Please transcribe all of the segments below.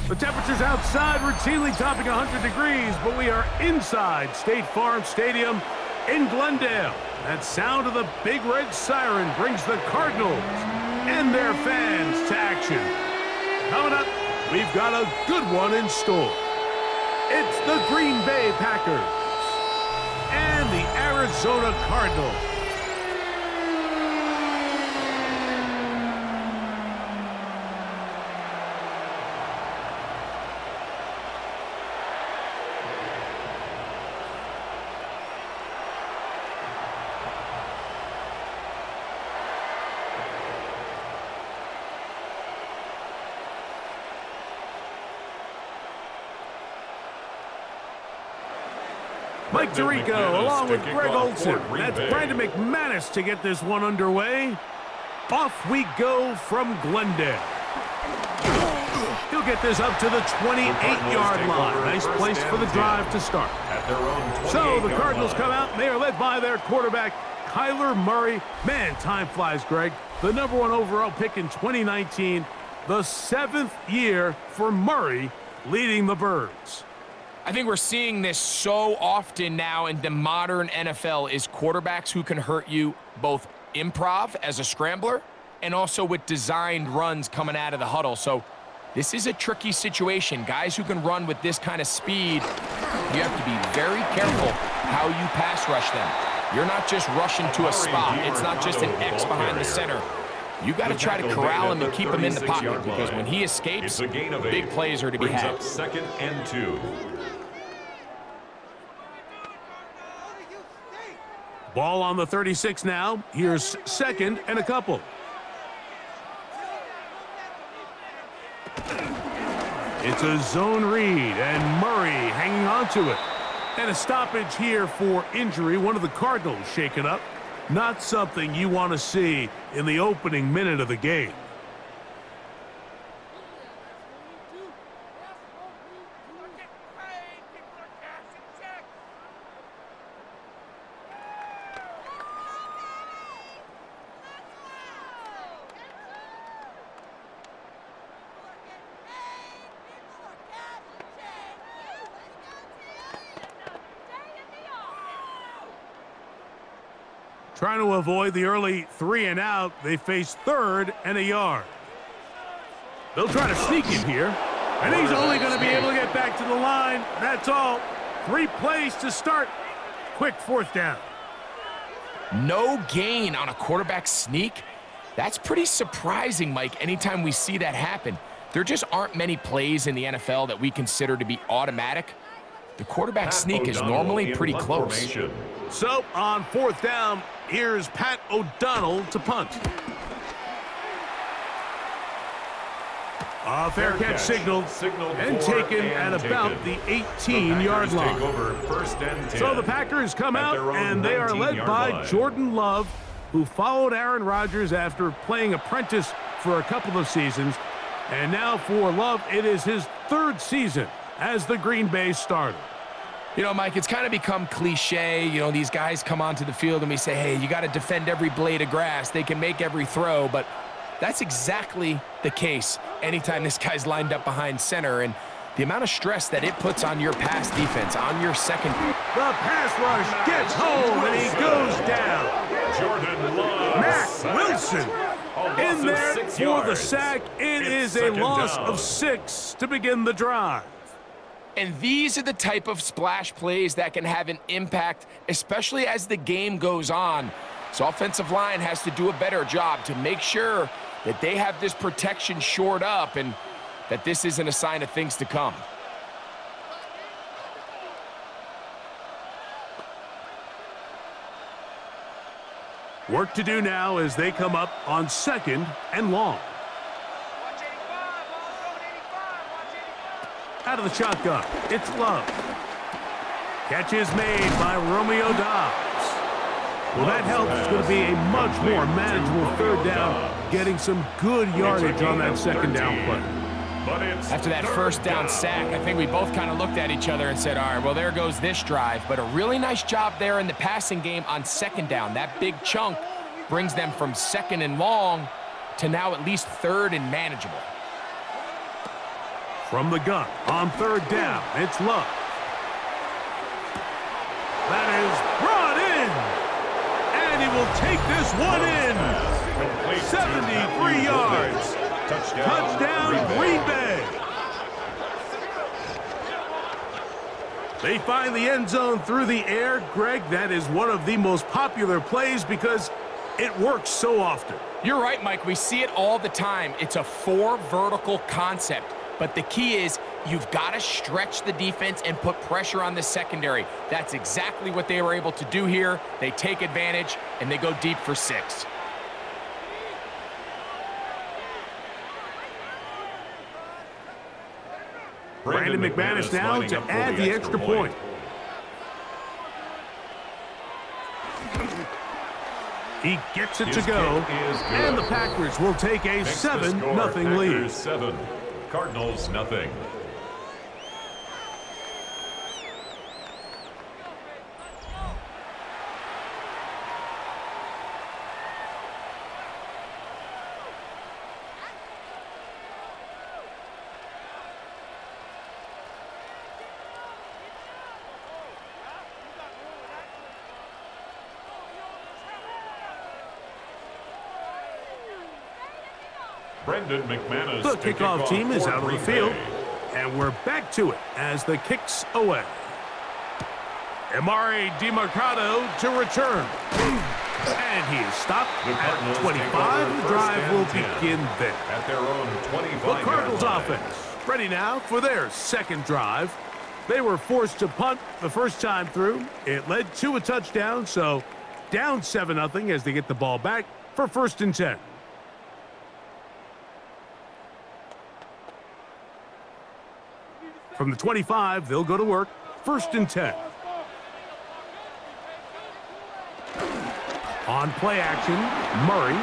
The temperatures outside routinely topping 100 degrees, but we are inside State Farm Stadium in Glendale. That sound of the big red siren brings the Cardinals and their fans to action. Coming up, we've got a good one in store. It's the Green Bay Packers and the Arizona Cardinals. Mike Tirico along with Greg Olson. That's Brandon McManus to get this one underway. Off we go from Glendale. He'll get this up to the 28-yard line. Nice place for the drive to start. So the Cardinals come out, and they are led by their quarterback, Kyler Murray. Man, time flies, Greg. The #1 overall pick in 2019. The 7th year for Murray leading the Birds. I think we're seeing this so often now in the modern NFL is quarterbacks who can hurt you both improv as a scrambler and also with designed runs coming out of the huddle. So this is a tricky situation. Guys who can run with this kind of speed, you have to be very careful how you pass rush them. You're not just rushing to a spot. It's not just an X behind the center. You got to try to corral him and keep him in the pocket because when he escapes, big plays are to be had. 2nd and 2. Ball on the 36 now. Here's 2nd and a couple. It's a zone read, and Murray hanging on to it. And a stoppage here for injury. One of the Cardinals shaken up. Not something you want to see in the opening minute of the game. Trying to avoid the early 3 and out, they face 3rd and a yard. They'll try to sneak him here, and he's only going to be able to get back to the line. That's all. 3 plays to start. Quick 4th down. No gain on a quarterback sneak. That's pretty surprising, Mike, anytime we see that happen. There just aren't many plays in the NFL that we consider to be automatic. The quarterback sneak is normally pretty close. So, on 4th down, here's Pat O'Donnell to punt. A fair catch signaled and taken at about the 18-yard line. So the Packers come out, and they are led by Jordan Love, who followed Aaron Rodgers after playing apprentice for a couple of seasons. And now for Love, it is his 3rd season as the Green Bay starter. You know, Mike, it's kind of become cliche. You know, these guys come onto the field and we say, hey, you got to defend every blade of grass. They can make every throw, but that's exactly the case anytime this guy's lined up behind center. And the amount of stress that it puts on your pass defense, on your second. The pass rush gets home, and he goes down. Jordan Love. Matt Wilson in there for the sack. It is a loss of 6 to begin the drive. And these are the type of splash plays that can have an impact, especially as the game goes on. So offensive line has to do a better job to make sure that they have this protection shored up and that this isn't a sign of things to come. Work to do now as they come up on 2nd and long. Out of the shotgun, it's Love. Catch is made by Romeo Doubs. Well, that helps. It's going to be a much more manageable 3rd down, getting some good yardage on that 2nd down play. After that 1st down sack, I think we both kind of looked at each other and said, all right, well, there goes this drive. But a really nice job there in the passing game on 2nd down. That big chunk brings them from 2nd and long to now at least 3rd and manageable. From the gun on third down, it's Love. That is brought in. And he will take this one in. 73 yards. Touchdown, Green Bay. They find the end zone through the air. Greg, that is one of the most popular plays because it works so often. You're right, Mike. We see it all the time. It's a 4 vertical concept. But the key is you've got to stretch the defense and put pressure on the secondary. That's exactly what they were able to do here. They take advantage, and they go deep for 6. Brandon McManus now to add the extra point. He gets it to go, and the Packers will take a 7-0 lead. 7, Cardinals nothing. Brendan McManus. The kickoff team is out of the field, and we're back to it as the kick's away. Emari Demercado to return. And he is stopped at 25. The drive will begin there. At their own 25. The Cardinals offense ready now for their second drive. They were forced to punt the first time through. It led to a touchdown, so down 7-0 as they get the ball back for 1st and 10. From the 25, they'll go to work. 1st and 10. On play action, Murray.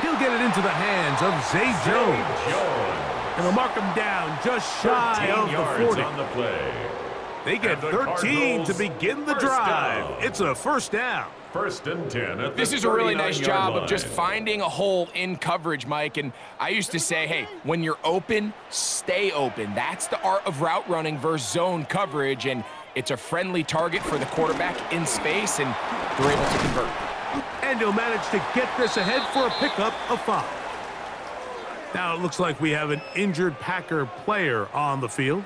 He'll get it into the hands of Zay Jones. And they'll mark him down just shy of the 40. On the play. They get 13 to begin the drive. It's a 1st down. 1st and 10 at the This is a really nice job line. of just finding a hole in coverage, Mike. And I used to say, hey, when you're open, stay open. That's the art of route running versus zone coverage. And it's a friendly target for the quarterback in space, and they're able to convert. And he'll manage to get this ahead for a pickup of 5. Now it looks like we have an injured Packer player on the field.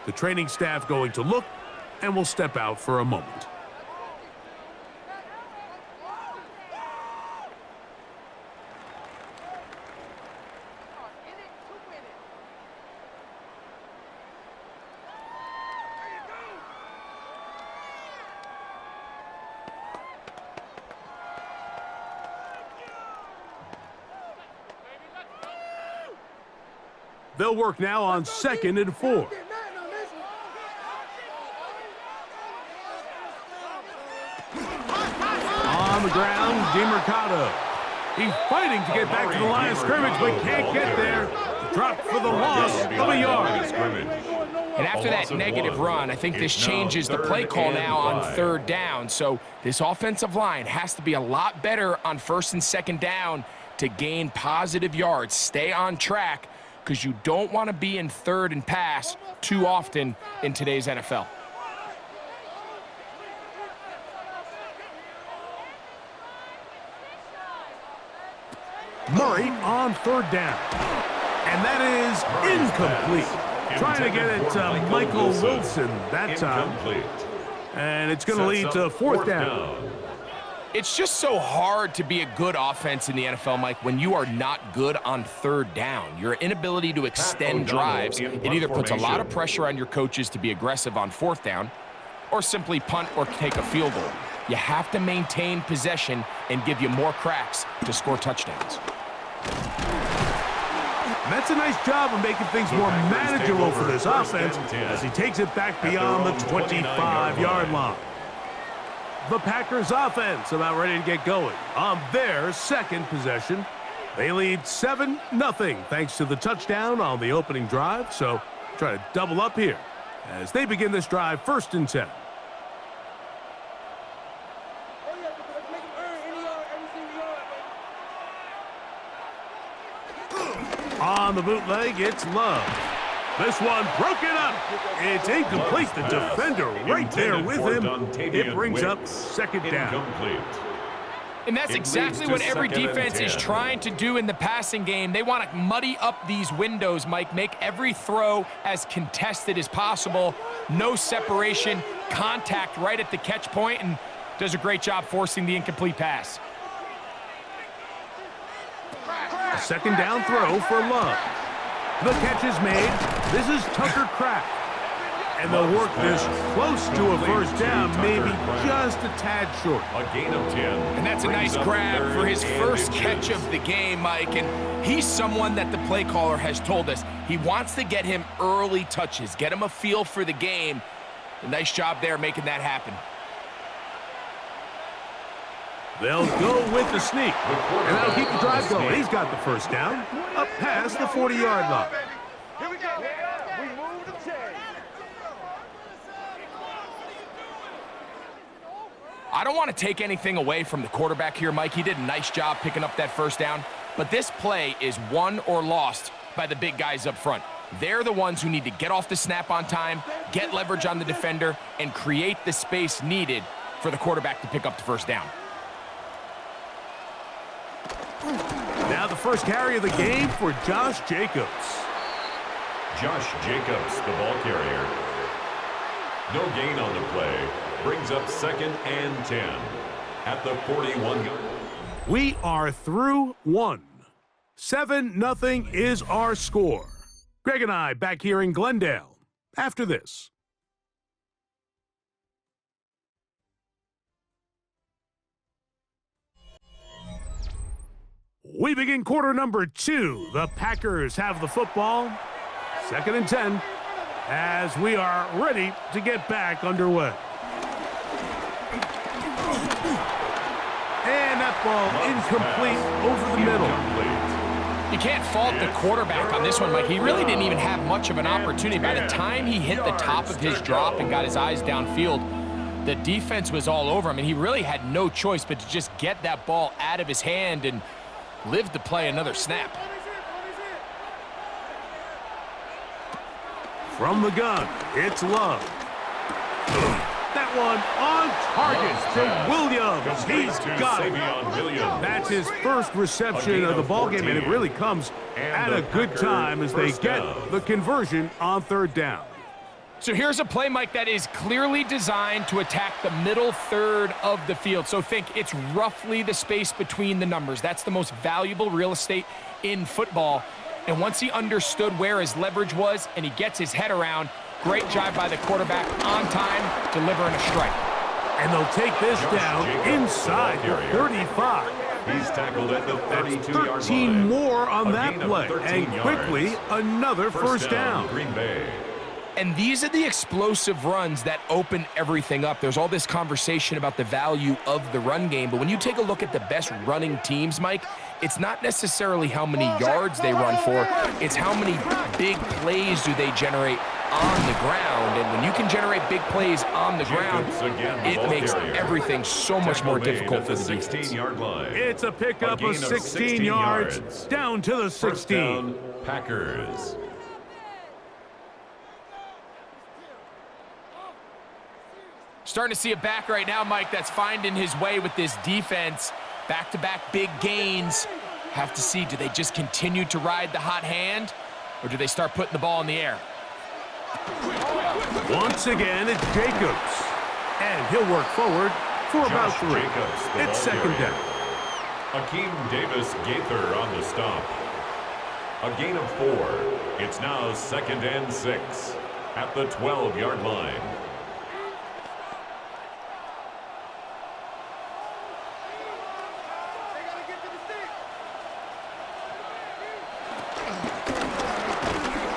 The training staff going to look, and will step out for a moment. They'll work now on 2nd and 4. On the ground, Demercado. He's fighting to get back to the line of scrimmage, but can't get there. Dropped for the loss of a yard. And after that negative run, I think this changes the play call now on 3rd down. So this offensive line has to be a lot better on 1st and 2nd down to gain positive yards. Stay on track, because you don't want to be in 3rd and pass too often in today's NFL. Murray on 3rd down. And that is incomplete. Trying to get it to Michael Wilson that time. And it's going to lead to 4th down. It's just so hard to be a good offense in the NFL, Mike, when you are not good on 3rd down. Your inability to extend drives, it either puts a lot of pressure on your coaches to be aggressive on 4th down or simply punt or take a field goal. You have to maintain possession and give you more cracks to score touchdowns. That's a nice job of making things more manageable for this offense as he takes it back beyond the 25-yard line. The Packers offense about ready to get going on their 2nd possession. They lead 7-0 thanks to the touchdown on the opening drive. So try to double up here as they begin this drive 1st and 10. On the bootleg, it's Love. This one broken up. It's incomplete. The defender right there with him. It brings up second down. And that's exactly what every defense is trying to do in the passing game. They want to muddy up these windows, Mike, make every throw as contested as possible. No separation, contact right at the catch point, and does a great job forcing the incomplete pass. A second down throw for Love. The catch is made. This is Tucker Crack. And they'll work this close to a first down, maybe just a tad short. A gain of 10. And that's a nice grab for his first catch of the game, Mike. And he's someone that the play caller has told us he wants to get him early touches, get him a feel for the game. A nice job there making that happen. They'll go with the sneak. And that'll keep the drive going. He's got the first down up past the 40-yard line. Here we go. We move the chain. I don't want to take anything away from the quarterback here, Mike. He did a nice job picking up that first down. But this play is won or lost by the big guys up front. They're the ones who need to get off the snap on time, get leverage on the defender, and create the space needed for the quarterback to pick up the first down. Now the first carry of the game for Josh Jacobs. Josh Jacobs, the ball carrier. No gain on the play. Brings up second and 10 at the 41. We are through one. 7-0 is our score. Greg and I back here in Glendale after this. We begin quarter number 2. The Packers have the football. 2nd and 10 as we are ready to get back underway. And that ball incomplete over the middle. You can't fault the quarterback on this one, Mike. He really didn't even have much of an opportunity. By the time he hit the top of his drop and got his eyes downfield, the defense was all over him, and he really had no choice but to just get that ball out of his hand and live to play another snap. From the gun, it's Love. That one on target to Williams. He's got it. That's his first reception of the ballgame, and it really comes at a good time as they get the conversion on 3rd down. So here's a play, Mike, that is clearly designed to attack the middle third of the field. So think it's roughly the space between the numbers. That's the most valuable real estate in football. And once he understood where his leverage was and he gets his head around, great job by the quarterback on time, delivering a strike. And they'll take this down inside the 35. He's tackled at the 32-yard line. 13 more on that play, and quickly another first down. Green Bay. And these are the explosive runs that open everything up. There's all this conversation about the value of the run game, but when you take a look at the best running teams, Mike, it's not necessarily how many yards they run for, it's how many big plays do they generate on the ground. And when you can generate big plays on the ground, it makes everything so much more difficult for the defense. It's a pickup of 16 yards down to the 16. First down, Packers. Starting to see a back right now, Mike, that's finding his way with this defense. Back-to-back big gains. Have to see, do they just continue to ride the hot hand, or do they start putting the ball in the air? Once again, it's Jacobs. And he'll work forward for about 3. It's 2nd down. Akeem Davis Gaither on the stop. A gain of 4. It's now 2nd and 6 at the 12-yard line.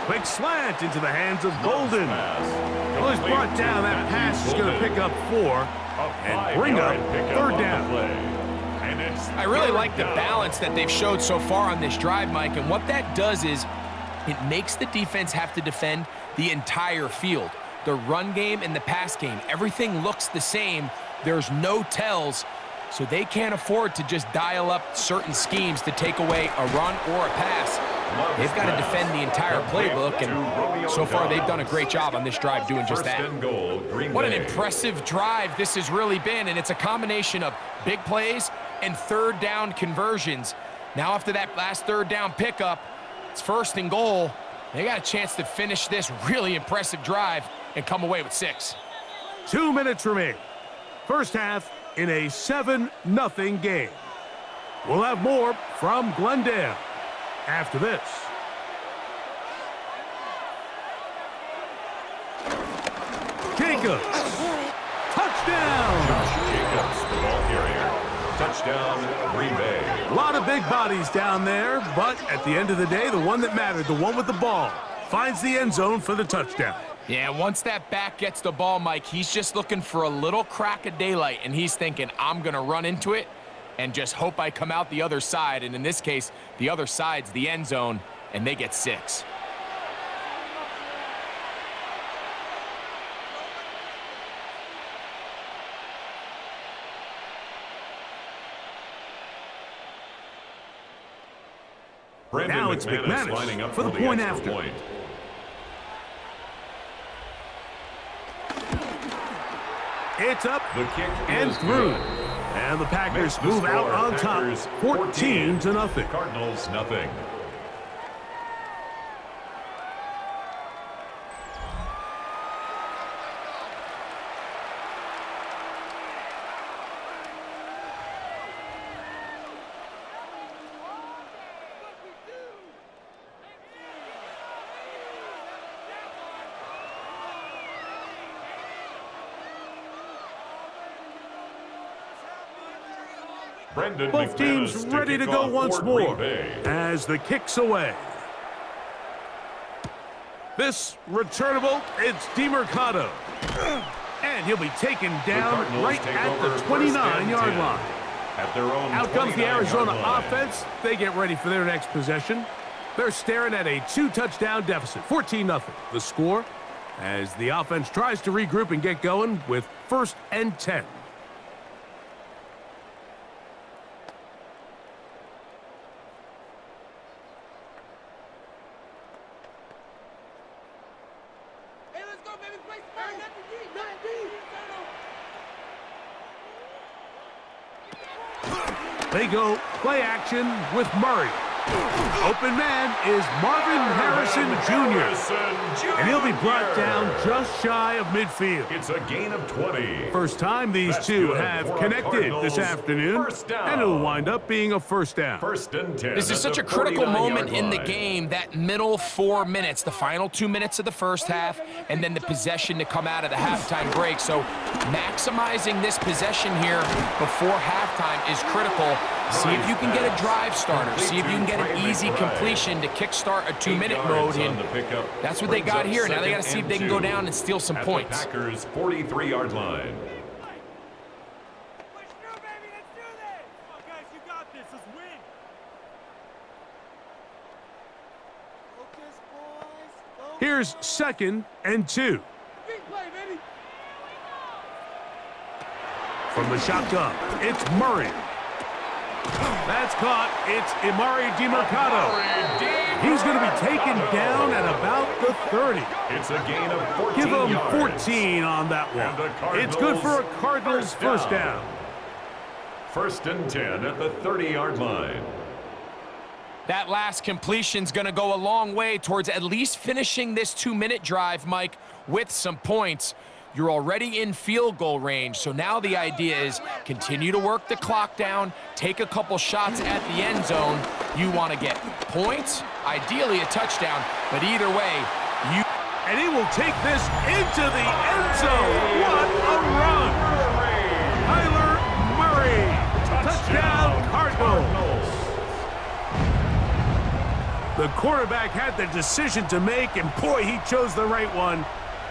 Quick slant into the hands of Golden. Well, he's brought down. That pass is going to pick up 4 and bring up 3rd down. I really like the balance that they've showed so far on this drive, Mike, and what that does is it makes the defense have to defend the entire field. The run game and the pass game, everything looks the same. There's no tells, so they can't afford to just dial up certain schemes to take away a run or a pass. they've got to defend the entire playbook, and so far they've done a great job on this drive doing just that. What an impressive drive this has really been, and it's a combination of big plays and third down conversions. Now after that last third down pickup, it's 1st and goal. They got a chance to finish this really impressive drive and come away with 6. 2 minutes remain. First half in a 7-0 game. We'll have more from Glendale after this. Jacobs. Touchdown. Josh Jacobs, the ball carrier. Touchdown, Green Bay. A lot of big bodies down there, but at the end of the day, the one that mattered, the one with the ball, finds the end zone for the touchdown. Yeah, once that back gets the ball, Mike, he's just looking for a little crack of daylight, and he's thinking, I'm going to run into it and just hope I come out the other side. And in this case, the other side's the end zone, and they get 6. Now it's McManus lining up for the point after. Point. It's up The kick and is through. good. And the Packers Makes the move score, out on Packers top, 14-0. Cardinals, nothing. Both teams ready to go once more as the kick's away. This returnable, it's DeMercado. And he'll be taken down right at the 29-yard line. At their own Out comes the Arizona line. offense. They get ready for their next possession. They're staring at a 2-touchdown deficit, 14-0. The score as the offense tries to regroup and get going with 1st and 10. They go play action with Murray. Open man is Marvin Harrison Jr. And he'll be brought down just shy of midfield. It's a gain of 20. First time these two have connected this afternoon, and it'll wind up being a 1st down. 1st and 10. This is such a critical moment in the game, that middle 4 minutes, the final 2 minutes of the first half, and then the possession to come out of the halftime break. So maximizing this possession here before halftime is critical. See if you can get a drive starter. See if you can get an easy completion to kickstart a 2-minute mode. And that's what they got here. Now they got to see if they can go down and steal some points. Packers 43-yard line. Here's 2nd and 2. From the shotgun, it's Murray. That's caught. It's Emari DeMercado. He's going to be taken down at about the 30. It's a gain of 14 Give him yards. 14 on that one. It's good for a Cardinals first down. 1st and 10 at the 30-yard line. That last completion's going to go a long way towards at least finishing this 2-minute drive, Mike, with some points. You're already in field goal range, so now the idea is continue to work the clock down, take a couple shots at the end zone. You want to get points, ideally a touchdown, but either way, you... And he will take this into the end zone. What a run! Kyler Murray, touchdown Cardinals. The quarterback had the decision to make, and boy, he chose the right one,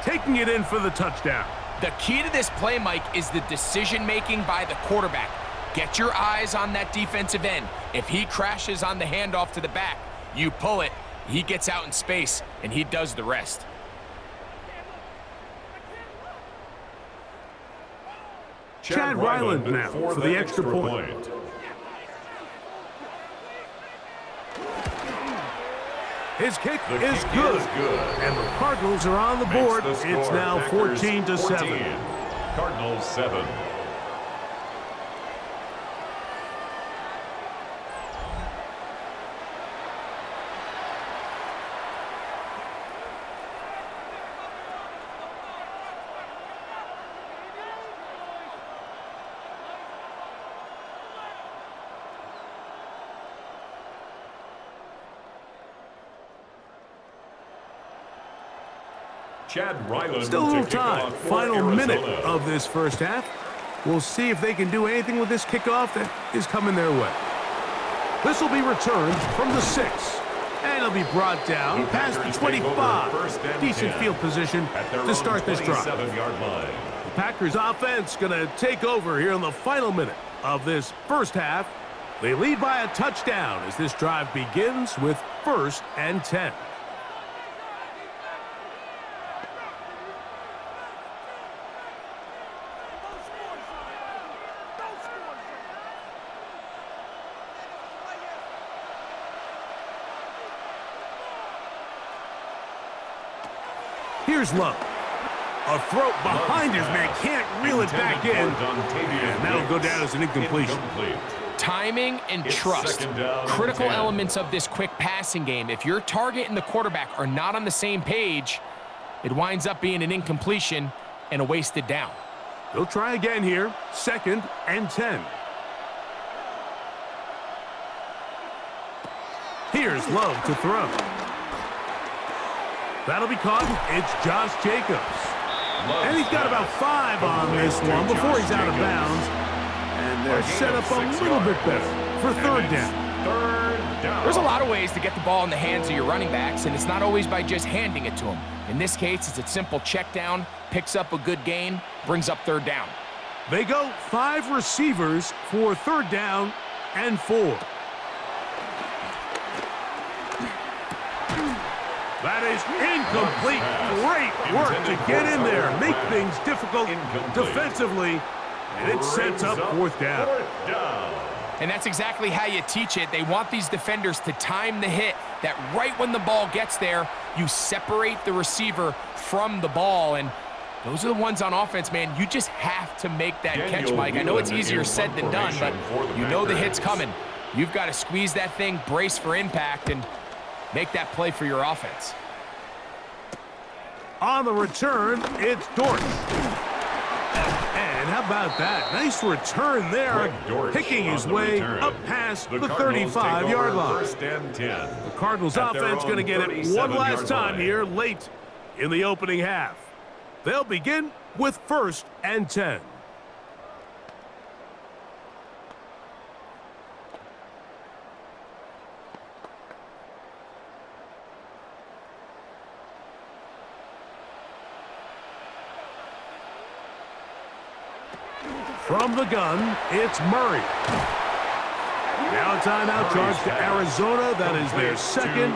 taking it in for the touchdown. The key to this play, Mike, is the decision-making by the quarterback. Get your eyes on that defensive end. If he crashes on the handoff to the back, you pull it, he gets out in space, and he does the rest. Chad Ryland now for the extra point. His kick The is kick good. is good. And the Cardinals are on the board. Makes the It's score now Packers 14-7. 14, Cardinals 7. Chad Ryland Still a to little kick time. off for Final minute Arizona. of this first half. We'll see if they can do anything with this kickoff that is coming their way. This will be returned from the 6. And it'll be brought down The past the Packers take over 25. first and Decent 10 field position at their to start own this drive. 27-yard line. The Packers offense going to take over here in the final minute of this first half. They lead by a touchdown as this drive begins with 1st and 10. Here's Love. A throw behind his man. Can't reel it back in. And that'll go down as an incompletion. Timing and It's trust, second down and critical 10. elements of this quick passing game. If your target and the quarterback are not on the same page, it winds up being an incompletion and a wasted down. They'll try again here. 2nd and 10. Here's Love to throw. That'll be caught. It's Josh Jacobs. And he's got about 5 on this one before he's out of bounds. And they're set up a little bit better for 3rd down. There's a lot of ways to get the ball in the hands of your running backs, and it's not always by just handing it to them. In this case, it's a simple check down, picks up a good gain, brings up 3rd down. They go 5 receivers for 3rd down and 4. That is incomplete. Great work to get in there, make things difficult defensively, and it sets up 4th down. And that's exactly how you teach it. They want these defenders to time the hit, that right when the ball gets there, you separate the receiver from the ball. And those are the ones on offense, man. You just have to make that catch, Mike. I know it's easier said than done, but you know the hit's coming. You've got to squeeze that thing, brace for impact, and make that play for your offense. On the return, it's Dort. And how about that? Nice return there, picking his way up past the 35-yard line. 1st and 10. The Cardinals offense going to get it one last time here late in the opening half. They'll begin with 1st and 10. From the gun, it's Murray. Now a timeout charge to Arizona. That is their 2nd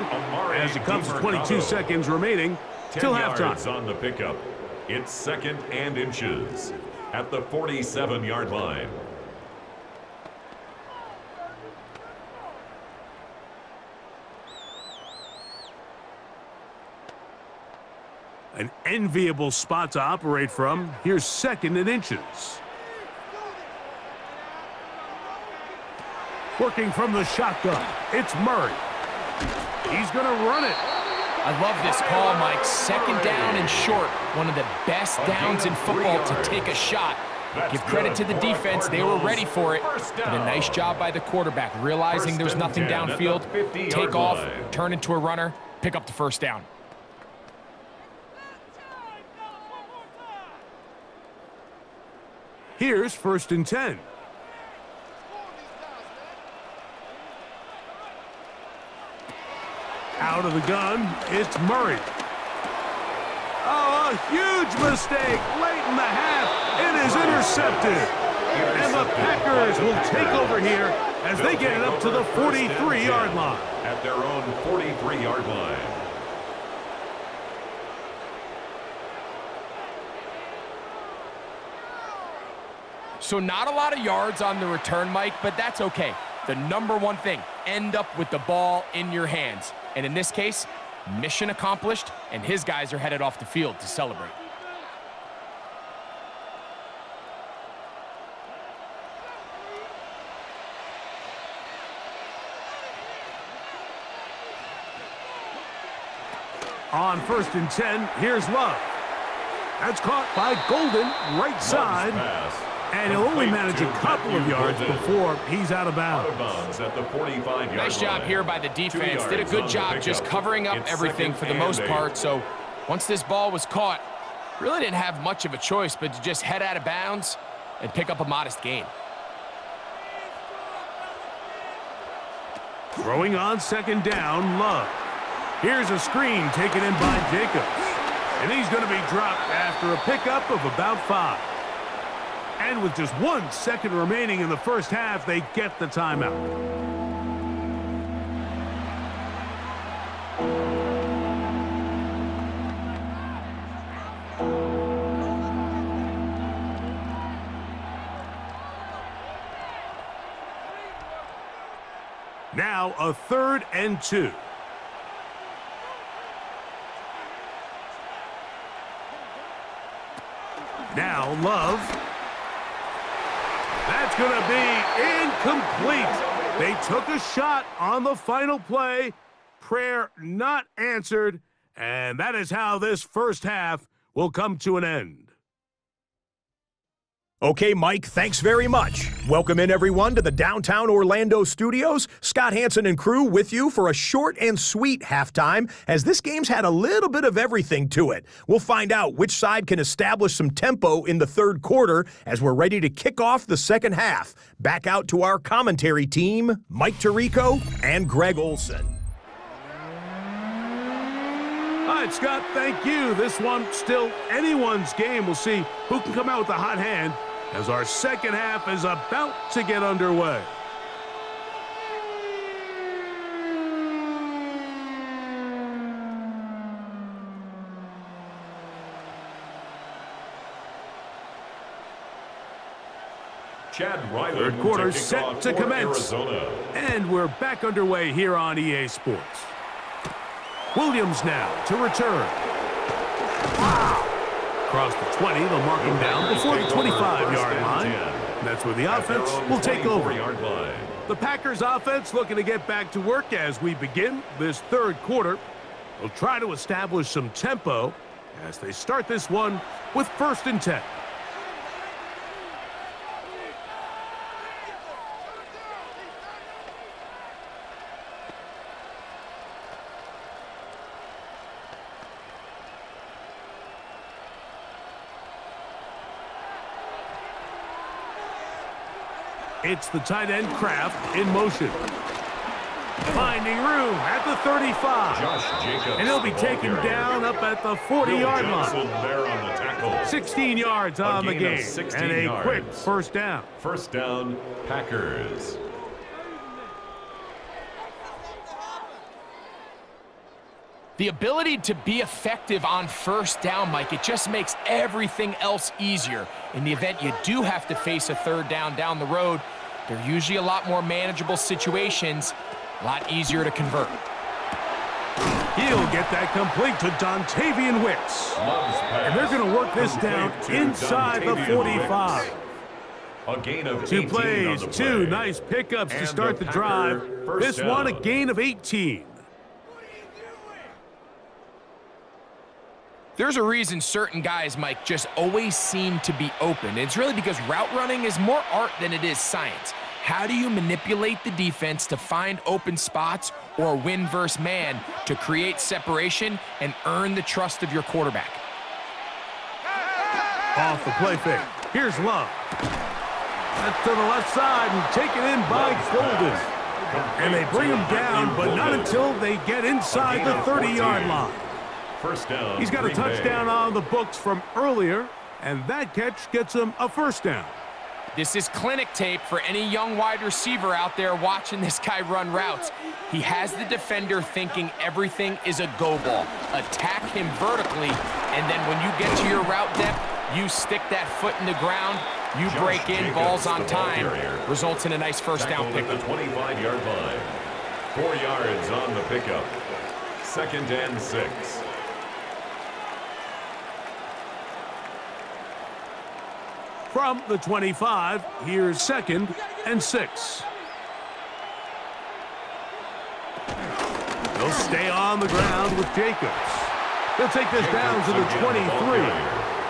as it comes to 22 seconds remaining till 10 halftime. yards on the pickup. It's 2nd and inches at the 47-yard line. An enviable spot to operate from. Here's 2nd and inches. Working from the shotgun, it's Murray. He's going to run it. I love this call, Mike. 2nd down and short. One of the best downs in football to take a shot. Give credit to the defense. They were ready for it. But a nice job by the quarterback, realizing there's nothing downfield. Take off, turn into a runner, pick up the 1st down. Here's 1st and 10. Out of the gun, it's Murray. Oh, a huge mistake late in the half. It is intercepted. And the Packers will take over here as they get it up to the 43-yard line. At their own 43-yard line. So not a lot of yards on the return, Mike, but that's okay. The number one thing, end up with the ball in your hands. And in this case, mission accomplished, and his guys are headed off the field to celebrate. On 1st and 10, here's Love. That's caught by Golden, right side. And he'll only manage a couple of yards before he's out of bounds. At the 45-yard Nice job here by the defense. Did a good job just covering up everything for the most part. So once this ball was caught, really didn't have much of a choice but to just head out of bounds and pick up a modest gain. Throwing on 2nd down, Love. Here's a screen taken in by Jacobs. And he's going to be dropped after a pickup of about 5. And with just 1 second remaining in the first half, they get the timeout. Now a 3rd and 2. Now Love. That's going to be incomplete. They took a shot on the final play. Prayer not answered. And that is how this first half will come to an end. Okay, Mike, thanks very much. Welcome in, everyone, to the downtown Orlando studios. Scott Hansen and crew with you for a short and sweet halftime, as this game's had a little bit of everything to it. We'll find out which side can establish some tempo in the 3rd quarter as we're ready to kick off the 2nd half. Back out to our commentary team, Mike Tirico and Greg Olson. All right, Scott, thank you. This one still anyone's game. We'll see who can come out with the hot hand as our 2nd half is about to get underway. Chad Ryland 3rd quarter to kick set off to for commence. Arizona. And we're back underway here on EA Sports. Williams now to return. Across the 20, they'll mark him down before the 25-yard line. And that's where the offense will take over. The Packers offense looking to get back to work as we begin this 3rd quarter. They'll try to establish some tempo as they start this one with 1st and 10. It's the tight end Kraft in motion. Finding room at the 35. Josh Jacobs, and he'll be taken down up at the 40-yard line. There on the tackle. 16 yards on the game. And a yards. quick 1st down. 1st down, Packers. The ability to be effective on 1st down, Mike, it just makes everything else easier. In the event you do have to face a 3rd down the road, they're usually a lot more manageable situations, a lot easier to convert. He'll get that complete to Dontavian Wicks. And they're going to work this down inside the 45. A gain of 2 18 plays, on the 2 play. nice pickups to And start the drive. first This one a down. gain of 18. There's a reason certain guys, Mike, just always seem to be open. It's really because route running is more art than it is science. How do you manipulate the defense to find open spots or win versus man to create separation and earn the trust of your quarterback? Off the play fake. Here's Love. That's to the left side and taken in by Golden. And they bring him down, but not until they get inside the 30-yard line. 1st down. He's got a Green Bay. touchdown on the books from earlier, and that catch gets him a 1st down. This is clinic tape for any young wide receiver out there watching this guy run routes. He has the defender thinking everything is a go ball. Attack him vertically, and then when you get to your route depth, you stick that foot in the ground You break in, balls on time, results in a nice first down pickup. pickup. The 25-yard line. 4 yards on the pickup. 2nd and 6. From the 25, here's 2nd and 6. They'll stay on the ground with Jacobs. They'll take this down to the 23.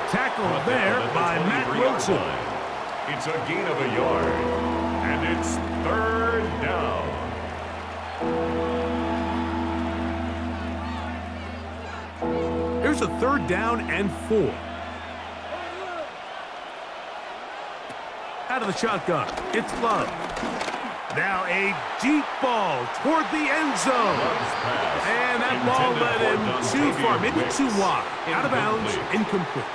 Tackled there by Matt Wilson. It's a gain of a yard, and it's 3rd down. Here's a 3rd down and 4. Out of the shotgun, it's Love. Now a deep ball toward the end zone. And that ball led him too far, maybe too wide. Out of bounds, incomplete.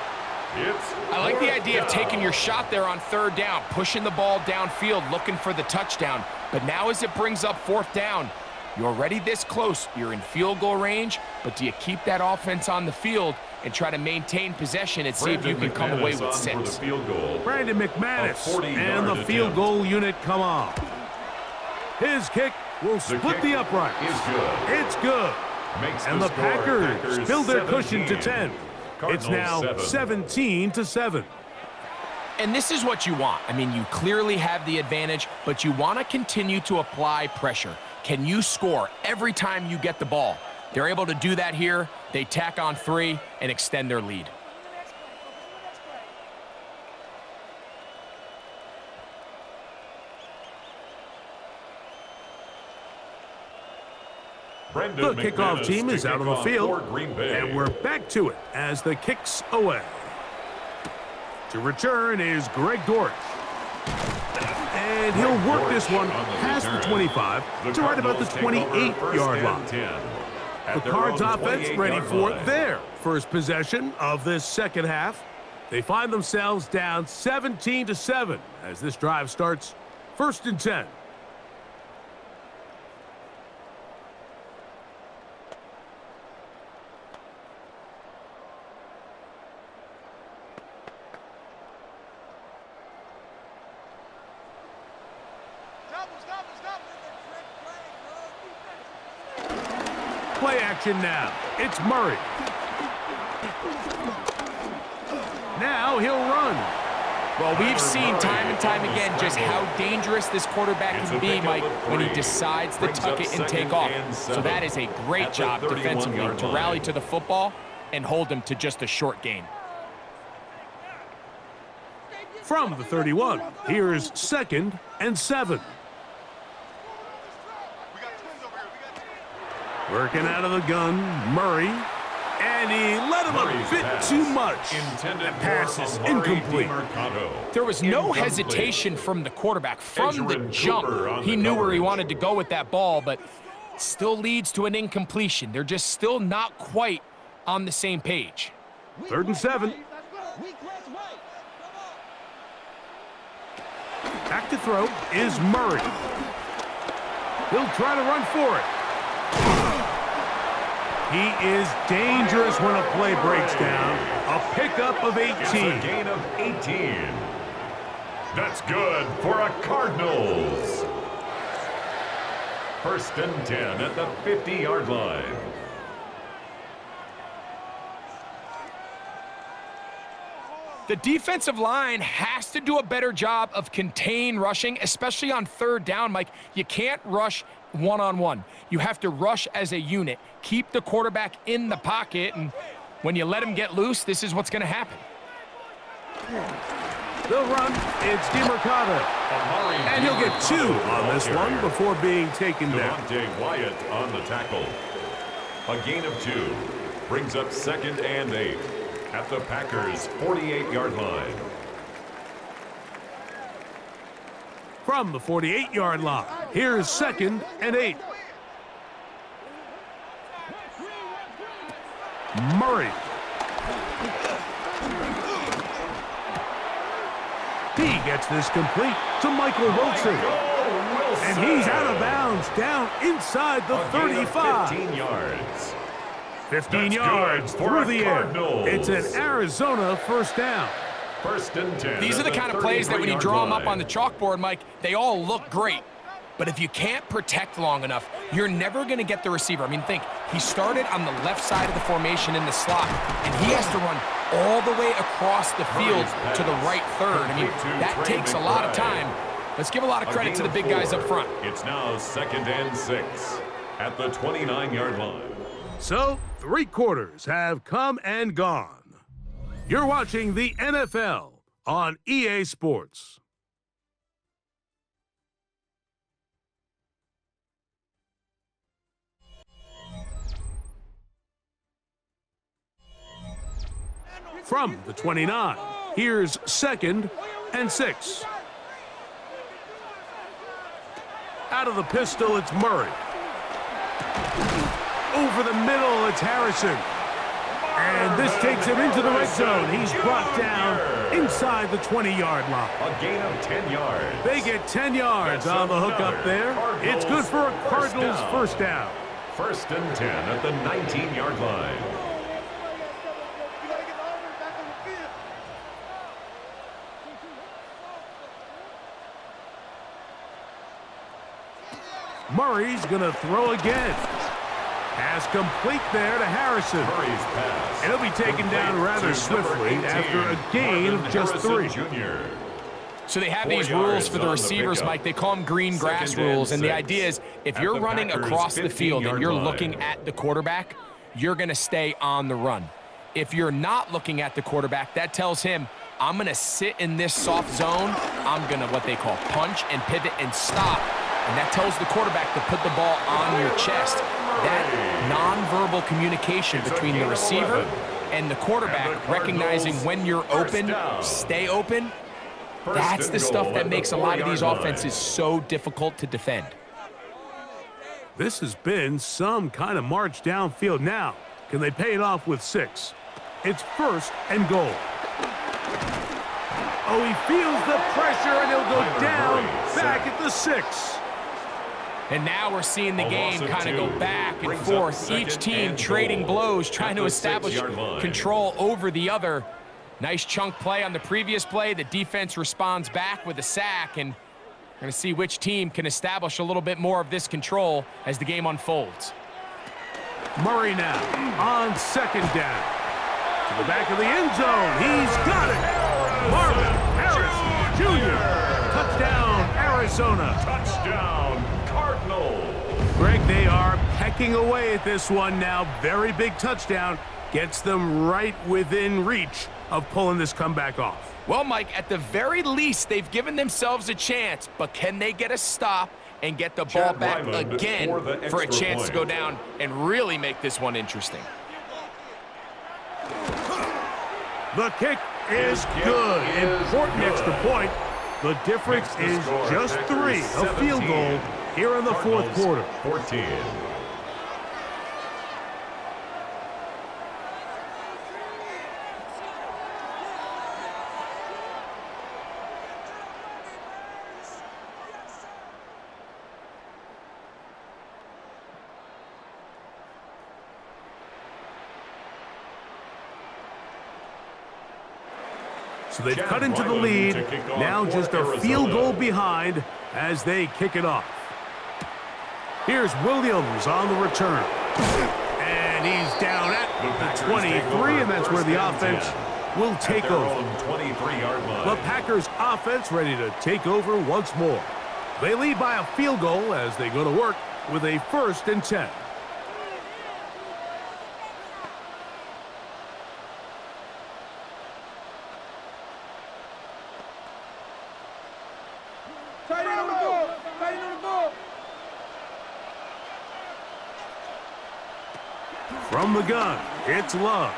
I like the idea of taking your shot there on 3rd down, pushing the ball downfield, looking for the touchdown. But now as it brings up 4th down, you're already this close. You're in field goal range, but do you keep that offense on the field and try to maintain possession and see if you can come away with 6? Brandon McManus and the field goal unit come on. His kick will split the upright. It's good. And the Packers build their cushion to 10. It's now 17-7. And this is what you want. I mean, you clearly have the advantage, but you want to continue to apply pressure. Can you score every time you get the ball? They're able to do that here. They tack on 3 and extend their lead. The kickoff team is out on the field, and we're back to it as the kick's away. To return is Greg Dortch. And he'll work this one past the 25 to right about the 28-yard line. The Cards offense ready for their first possession of this second half. They find themselves down 17-7 as this drive starts 1st and 10. Play action now. It's Murray. Now he'll run. Well, we've seen time and time again just how dangerous this quarterback can be, Mike, when he decides to tuck it and take off. So that is a great job defensively to rally to the football and hold him to just a short gain. From the 31, here's 2nd and 7. Working out of the gun, Murray. And he let him a bit too much. That pass is incomplete. There was no hesitation from the quarterback. From the jump, he knew where he wanted to go with that ball, but still leads to an incompletion. They're just still not quite on the same page. 3rd and 7. Back to throw is Murray. He'll try to run for it. He is dangerous when a play breaks down. A pickup of 18. It's a gain of 18. That's good for a Cardinals. 1st and 10 at the 50-yard line. The defensive line has to do a better job of contain rushing, especially on 3rd down, Mike. You can't rush one-on-one. You have to rush as a unit. Keep the quarterback in the pocket, and when you let him get loose, this is what's going to happen. They'll run. It's DeMercado. And he'll get 2 on this one before being taken down. Devontae Wyatt on the tackle. A gain of 2 brings up 2nd and 8 at the Packers' 48-yard line. From the 48-yard line, here's 2nd and 8. Murray. He gets this complete to Michael Wilson. And he's out of bounds, down inside the 35. 15 yards. 15 yards through the air. It's an Arizona first down. First and 10. These are the kind of plays that when you draw them up on the chalkboard, Mike, they all look great. But if you can't protect long enough, you're never going to get the receiver. I mean, think, he started on the left side of the formation in the slot, and he has to run all the way across the field to the right third. I mean, that takes a lot of time. Let's give a lot of credit to the big guys up front. It's now 2nd and 6 at the 29-yard line. So, 3 quarters have come and gone. You're watching the NFL on EA Sports. From the 29, here's 2nd and 6. Out of the pistol, it's Murray. Over the middle, it's Harrison. And this takes him into the red zone. He's brought down inside the 20-yard line. A gain of 10 yards. They get 10 yards on the hook up there. It's good for a Cardinals first down. 1st and 10 at the 19-yard line. Murray's going to throw again. Pass complete there to Harrison. Murray's pass. It'll be taken down rather swiftly after a gain of just 3. So they have these rules for the receivers, Mike. They call them green grass rules, and the idea is if you're running across the field and you're looking at the quarterback, you're going to stay on the run. If you're not looking at the quarterback, that tells him, I'm going to sit in this soft zone. I'm going to, what they call, punch and pivot and stop. And that tells the quarterback to put the ball on your chest. That nonverbal communication between the receiver and the quarterback, recognizing when you're open, stay open, that's the stuff that makes a lot of these offenses so difficult to defend. This has been some kind of march downfield. Now, can they pay it off with 6? It's 1st and goal. Oh, he feels the pressure, and he'll go down back at the 6. And now we're seeing the game kind of go back and forth. Each team trading blows, trying to establish control over the other. Nice chunk play on the previous play. The defense responds back with a sack, and we're going to see which team can establish a little bit more of this control as the game unfolds. Murray now on 2nd down. To the back of the end zone. He's got it. Marvin Harris Jr. Touchdown, Arizona. Touchdown, Cardinals. Greg, they are pecking away at this one now. Very big touchdown. Gets them right within reach of pulling this comeback off. Well, Mike, at the very least, they've given themselves a chance, but can they get a stop and get the ball back again for a chance to go down and really make this one interesting? The kick is good. Important extra point. The difference is just 3. A field goal here in the 4th quarter. 14. So they've cut into the lead. Now just a field goal behind as they kick it off. Here's Williams on the return. And he's down at the 23, and that's where the offense will take over. The Packers offense ready to take over once more. They lead by a field goal as they go to work with a 1st and 10. From the gun, it's Love.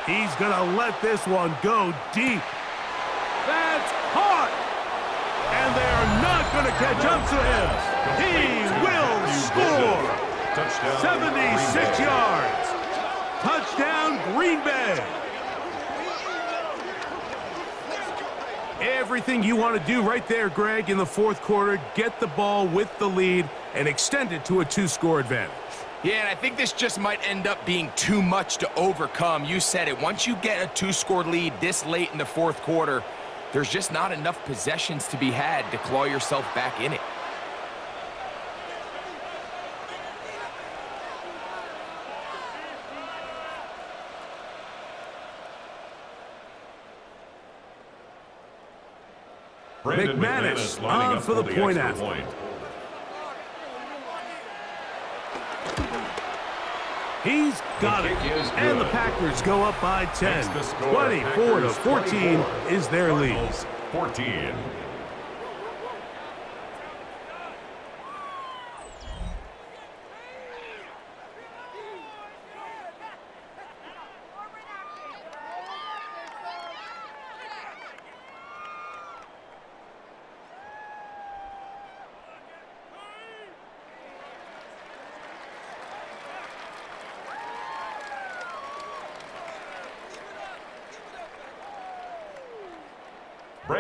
He's going to let this one go deep. That's caught! And they're not going to catch up to him. He will score. 76 yards. Touchdown, Green Bay. Everything you want to do right there, Greg, in the 4th quarter. Get the ball with the lead and extend it to a 2-score advantage. Yeah, and I think this just might end up being too much to overcome. You said it. Once you get a 2-score lead this late in the fourth quarter, there's just not enough possessions to be had to claw yourself back in it. McManus on for the point after. He's got it, and the Packers go up by 10. 24-14 is their lead. 14.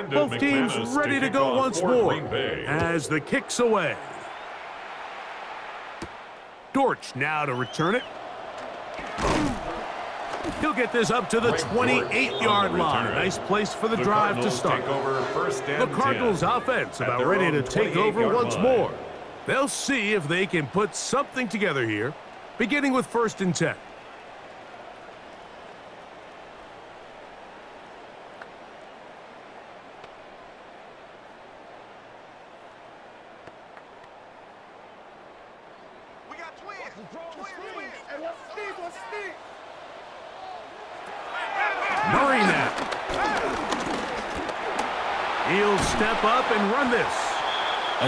Both teams ready to go once more as the kick's away. Dortch now to return it. He'll get this up to the 28-yard line. Nice place for the drive to start. The Cardinals offense about ready to take over once more. They'll see if they can put something together here, beginning with 1st and 10. Murray now. He'll step up and run this.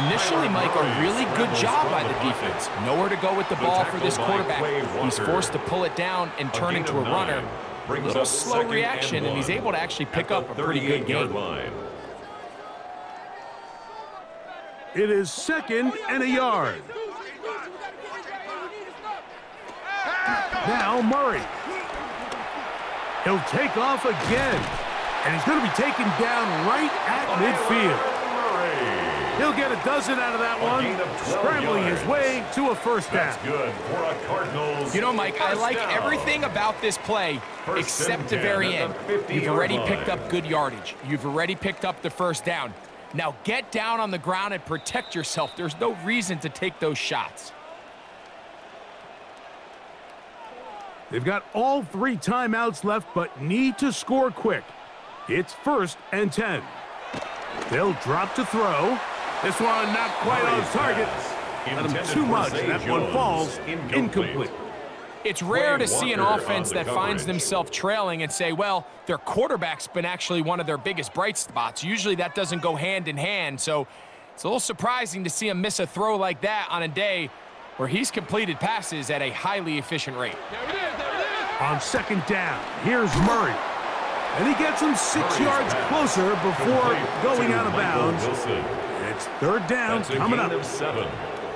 Initially, Mike, a really good job by the defense. Nowhere to go with the ball for this quarterback. He's forced to pull it down and turn into a runner. A little slow reaction, and he's able to actually pick up a pretty good game. It is 2nd and a yard. Now Murray. He'll take off again, and he's going to be taken down right at midfield. He'll get a dozen out of that one, scrambling his way to a 1st down. That's good for a Cardinals. You know, Mike, I like everything about this play except the very end. You've already picked up good yardage. You've already picked up the 1st down. Now get down on the ground and protect yourself. There's no reason to take those shots. They've got all 3 timeouts left, but need to score quick. It's 1st and 10. They'll drop to throw. This one not quite on target. Let him too much. That one falls incomplete. It's rare to see an offense that finds themselves trailing and say, well, their quarterback's been actually one of their biggest bright spots. Usually that doesn't go hand in hand, so it's a little surprising to see him miss a throw like that on a day where he's completed passes at a highly efficient rate. On 2nd down, here's Murray. And he gets him 6 yards closer before going out of bounds. It's 3rd down coming up.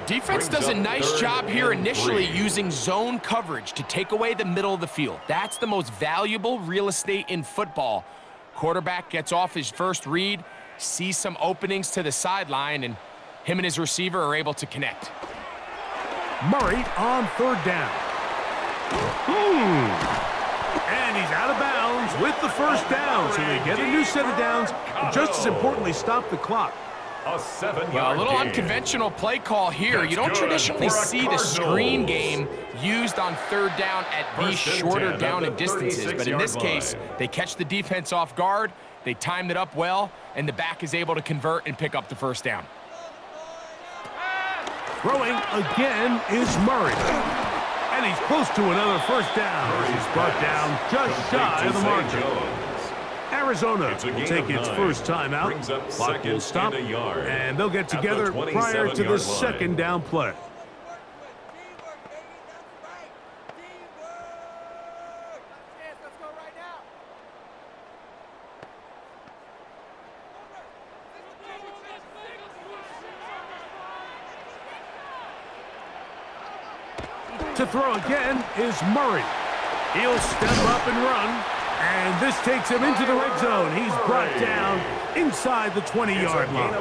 Defense does a nice job here initially using zone coverage to take away the middle of the field. That's the most valuable real estate in football. Quarterback gets off his first read, sees some openings to the sideline, and him and his receiver are able to connect. Murray on 3rd down. And he's out of bounds with the 1st down, so they get a new set of downs, and just as importantly, stop the clock. Well, a little unconventional play call here. You don't traditionally see the screen game used on 3rd down at these shorter down and distances, but in this case, they catch the defense off guard, they timed it up well, and the back is able to convert and pick up the 1st down. Throwing again is Murray. And he's close to another 1st down. He's brought down just shy of the marker. Arizona will take its 1st timeout. Clock will stop, and they'll get together prior to the 2nd down play. To throw again is Murray. He'll step up and run, and this takes him into the red zone. He's brought down inside the 20-yard line.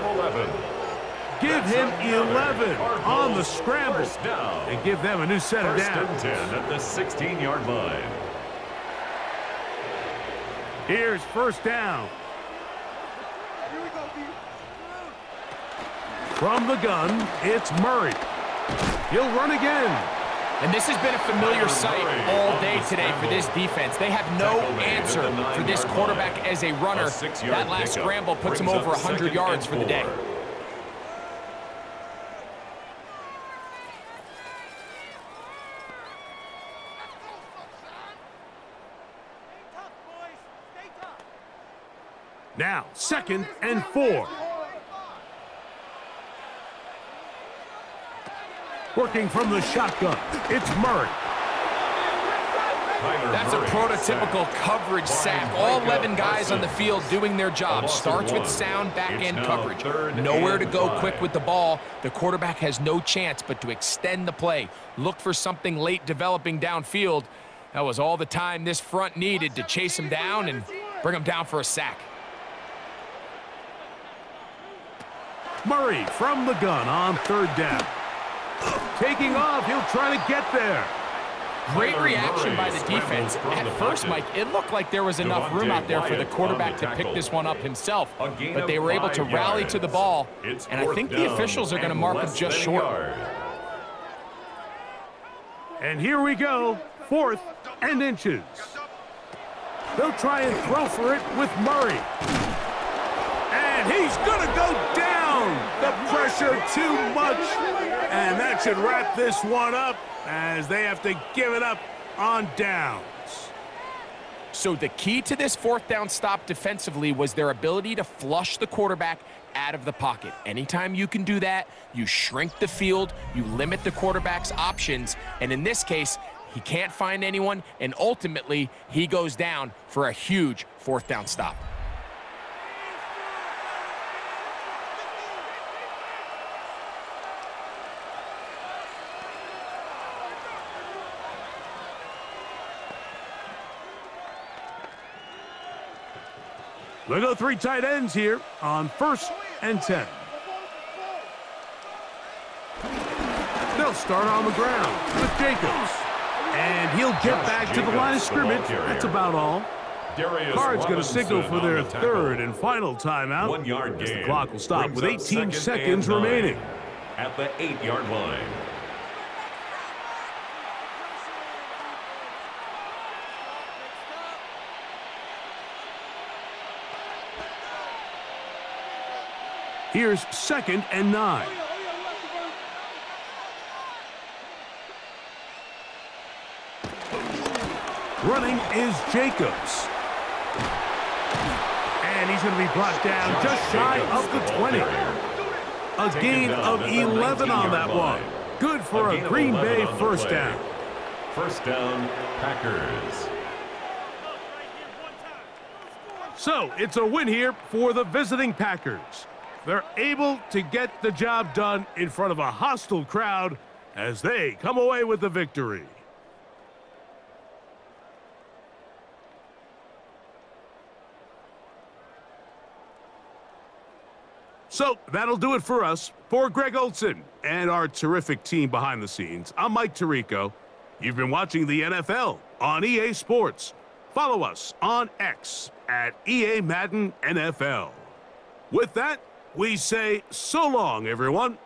Give him 11 on the Cardinals scramble first down. and give them a new set of First and downs. 10 at the 16-yard line. Here's first down. From the gun, it's Murray. He'll run again. And this has been a familiar sight all day today for this defense. They have no answer for this quarterback as a runner. That last scramble puts him over 100 yards for the day. Now, 2nd and 4. Working from the shotgun, it's Murray. That's a prototypical coverage sack. All 11 guys on the field doing their job. Starts with sound back-end coverage. Nowhere to go quick with the ball. The quarterback has no chance but to extend the play. Look for something late developing downfield. That was all the time this front needed to chase him down and bring him down for a sack. Murray from the gun on 3rd down. Taking off, he'll try to get there. Great reaction by the defense. At first, Mike, it looked like there was enough room out there for the quarterback to pick this one up himself. But they were able to rally to the ball, and I think the officials are going to mark him just short. And here we go, 4th and inches. They'll try and throw for it with Murray. And he's going to go down. The pressure too much. And that should wrap this one up as they have to give it up on downs. So the key to this 4th down stop defensively was their ability to flush the quarterback out of the pocket. Anytime you can do that, you shrink the field, you limit the quarterback's options, and in this case, he can't find anyone, and ultimately, he goes down for a huge 4th down stop. They go 3 tight ends here on 1st and 10. They'll start on the ground with Jacobs. And he'll get back to the line of scrimmage. That's about all. Cards going to signal for their 3rd and final timeout. 1 yard As gain. the clock will stop with Brings up 18 2nd seconds and 9 remaining. At the 8-yard line. Here's 2nd and 9. Running is Jacobs. And he's going to be brought down just shy of the 20. A gain of 11 on that one. Good for a Green Bay 1st down. 1st down, Packers. So it's a win here for the visiting Packers. They're able to get the job done in front of a hostile crowd as they come away with the victory. So that'll do it for us. For Greg Olson and our terrific team behind the scenes, I'm Mike Tirico. You've been watching the NFL on EA Sports. Follow us on X at EA Madden NFL. With that, we say so long, everyone.